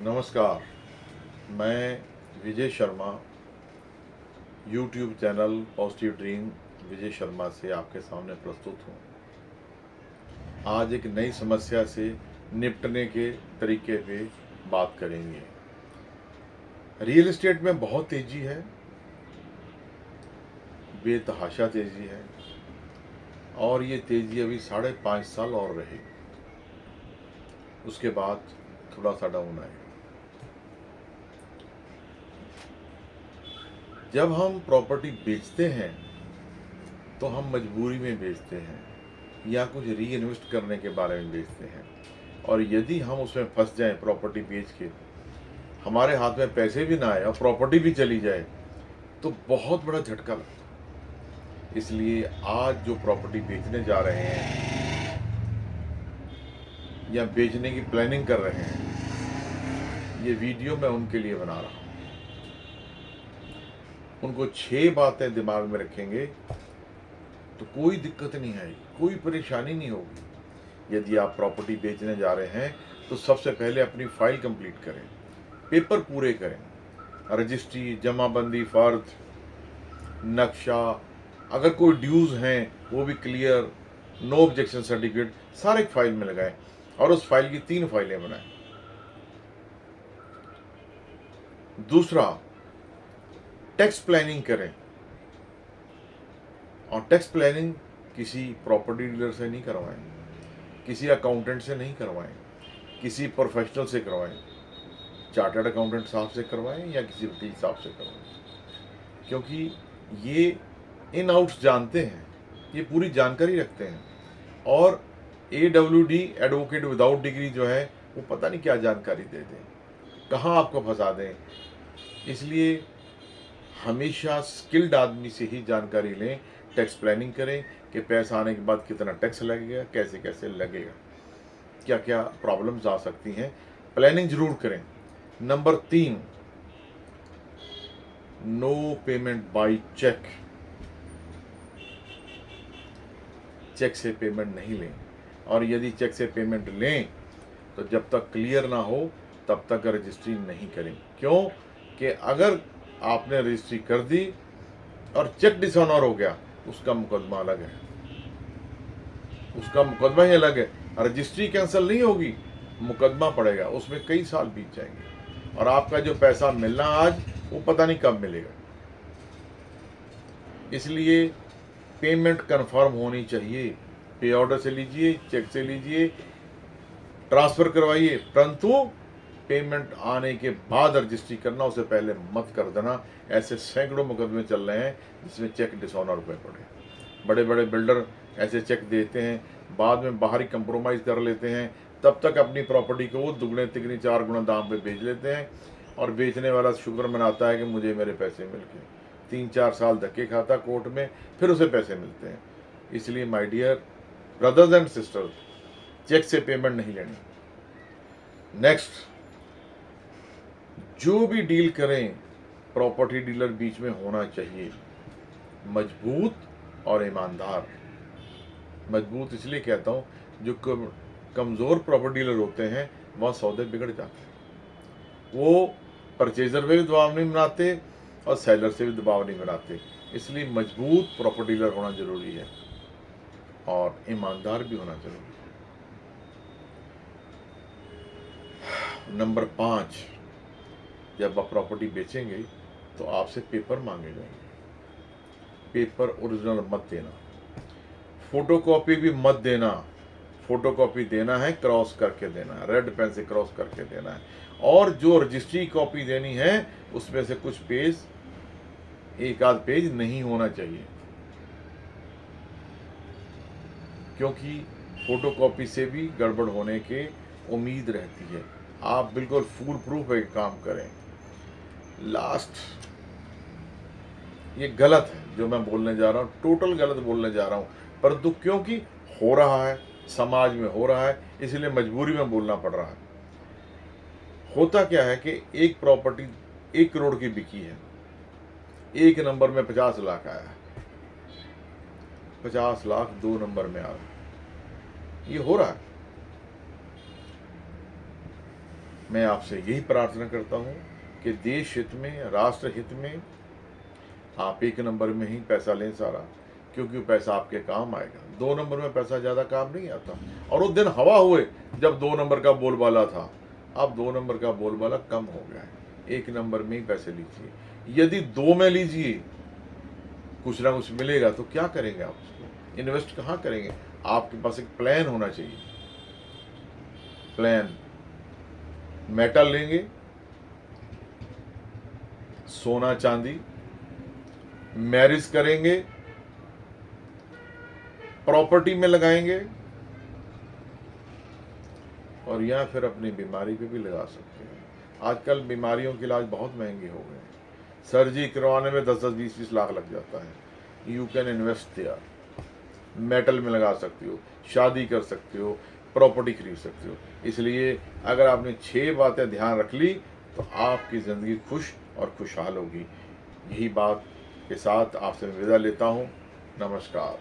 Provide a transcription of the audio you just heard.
नमस्कार। मैं Vijay Sharma YouTube channel positive dream Vijay Sharma से आपके सामने प्रस्तुत हूँ। आज एक नई समस्या से निपटने के तरीके पे बात करेंगे। रियल एस्टेट में बहुत तेज़ी है, बेतहाशा तेज़ी है और ये तेज़ी अभी 5.5 साल और रहेगी। उसके बाद थोड़ा सा डाउन आएगा। जब हम प्रॉपर्टी बेचते हैं तो हम मजबूरी में बेचते हैं या कुछ री इन्वेस्ट करने के बारे में बेचते हैं, और यदि हम उसमें फंस जाएं प्रॉपर्टी बेच के, हमारे हाथ में पैसे भी ना आए और प्रॉपर्टी भी चली जाए तो बहुत बड़ा झटका लगता है। इसलिए आज जो प्रॉपर्टी बेचने जा रहे हैं या बेचने की प्लानिंग कर रहे हैं, ये वीडियो मैं उनके लिए बना रहा हूँ। उनको 6 बातें दिमाग में रखेंगे तो कोई दिक्कत नहीं आएगी, कोई परेशानी नहीं होगी। यदि आप प्रॉपर्टी बेचने जा रहे हैं तो सबसे पहले अपनी फाइल कंप्लीट करें, पेपर पूरे करें, रजिस्ट्री, जमाबंदी, फर्द, नक्शा, अगर कोई ड्यूज हैं वो भी क्लियर, नो ऑब्जेक्शन सर्टिफिकेट सारे एक फाइल में लगाएं और उस फाइल की 3 फाइलें बनाएं। दूसरा, टैक्स प्लानिंग करें, और टैक्स प्लानिंग किसी प्रॉपर्टी डीलर से नहीं करवाएं, किसी अकाउंटेंट से नहीं करवाएं, किसी प्रोफेशनल से करवाएं, चार्टर्ड अकाउंटेंट साहब से करवाएं या किसी वकील साहब से करवाएं, क्योंकि ये इन आउट्स जानते हैं, ये पूरी जानकारी रखते हैं। और AWD एडवोकेट विदाउट डिग्री जो है वो पता नहीं क्या जानकारी दे दें, कहाँ आपको फंसा दें। इसलिए हमेशा स्किल्ड आदमी से ही जानकारी लें, टैक्स प्लानिंग करें कि पैसा आने के बाद कितना टैक्स लगेगा, कैसे कैसे लगेगा, क्या क्या प्रॉब्लम्स आ सकती हैं, प्लानिंग जरूर करें। Number 3, no payment by cheque. Cheque से पेमेंट नहीं लें, और यदि चेक से पेमेंट लें तो जब तक क्लियर ना हो तब तक रजिस्ट्री नहीं करें। क्यों कि अगर आपने रजिस्ट्री कर दी और चेक डिसऑनर हो गया, उसका मुकदमा अलग है, उसका मुकदमा ही अलग है। रजिस्ट्री कैंसिल नहीं होगी, मुकदमा पड़ेगा, उसमें कई साल बीत जाएंगे और आपका जो पैसा मिलना आज वो पता नहीं कब मिलेगा। इसलिए पेमेंट कंफर्म होनी चाहिए। पे ऑर्डर से लीजिए, चेक से लीजिए, ट्रांसफर करवाइए, परंतु पेमेंट आने के बाद रजिस्ट्री करना, उससे पहले मत कर देना। ऐसे सैकड़ों मुकदमे चल रहे हैं जिसमें चेक डिसऑनर हुए पड़े। बड़े बड़े बिल्डर ऐसे चेक देते हैं, बाद में बाहरी कंप्रोमाइज़ कर लेते हैं, तब तक अपनी प्रॉपर्टी को वो दुगने तिगने 4 गुना दाम पे बेच लेते हैं, और बेचने वाला शुक्र मनाता है कि मुझे मेरे पैसे मिल गए। 3-4 साल धक्के खाता कोर्ट में, फिर उसे पैसे मिलते हैं। इसलिए my dear brothers and sisters, cheque से पेमेंट नहीं लेनी। नेक्स्ट, जो भी डील करें प्रॉपर्टी डीलर बीच में होना चाहिए मजबूत और ईमानदार। मजबूत इसलिए कहता हूँ, जो कमज़ोर प्रॉपर्टी डीलर होते हैं वहाँ सौदे बिगड़ जाते हैं। वो परचेजर पे भी दबाव नहीं बनाते और सेलर से भी दबाव नहीं बनाते। इसलिए मजबूत प्रॉपर्टी डीलर होना जरूरी है और ईमानदार भी होना जरूरी है। नंबर 5, जब आप प्रॉपर्टी बेचेंगे तो आपसे पेपर मांगे जाएंगे। पेपर ओरिजिनल मत देना, फोटोकॉपी भी मत देना। फोटोकॉपी देना है क्रॉस करके देना है, रेड पेन से क्रॉस करके देना है। और जो रजिस्ट्री कॉपी देनी है उसमें से कुछ पेज, एक आध पेज नहीं होना चाहिए, क्योंकि फोटोकॉपी से भी गड़बड़ होने की उम्मीद रहती है। आप बिल्कुल फूल प्रूफ एक काम करें। लास्ट, ये गलत है जो मैं बोलने जा रहा हूँ, टोटल गलत बोलने जा रहा हूँ, परंतु क्योंकि हो रहा है, समाज में हो रहा है, इसलिए मजबूरी में बोलना पड़ रहा है। होता क्या है कि एक प्रॉपर्टी 1 करोड़ की बिकी है, 1 नंबर में 50 लाख आया है, 50 लाख 2 नंबर में आ रहा है, ये हो रहा है। मैं आपसे यही प्रार्थना करता हूँ कि देश हित में, राष्ट्र हित में आप 1 नंबर में ही पैसा लें सारा, क्योंकि पैसा आपके काम आएगा। 2 नंबर में पैसा ज़्यादा काम नहीं आता। और वो दिन हवा हुए जब 2 नंबर का बोलबाला था, अब 2 नंबर का बोलबाला कम हो गया है। 1 नंबर में ही पैसे लीजिए। यदि 2 में लीजिए, कुछ ना कुछ मिलेगा तो क्या करेंगे आप उसको? इन्वेस्ट कहाँ करेंगे? आपके पास एक प्लान होना चाहिए। प्लान, मेटल लेंगे, सोना चांदी, मैरिज करेंगे, प्रॉपर्टी में लगाएंगे, और या फिर अपनी बीमारी पे भी लगा सकते हैं। आजकल बीमारियों के इलाज बहुत महंगे हो गए हैं। सर्जरी करवाने में 10-10, 20-20 लाख लग जाता है। You can invest their. Metal में लगा सकते हो, शादी कर सकते हो, प्रॉपर्टी खरीद सकते हो। इसलिए अगर आपने 6 बातें ध्यान रख ली तो आपकी ज़िंदगी खुश और खुशहाल होगी। यही बात के साथ आपसे मैं विदा लेता हूँ। नमस्कार।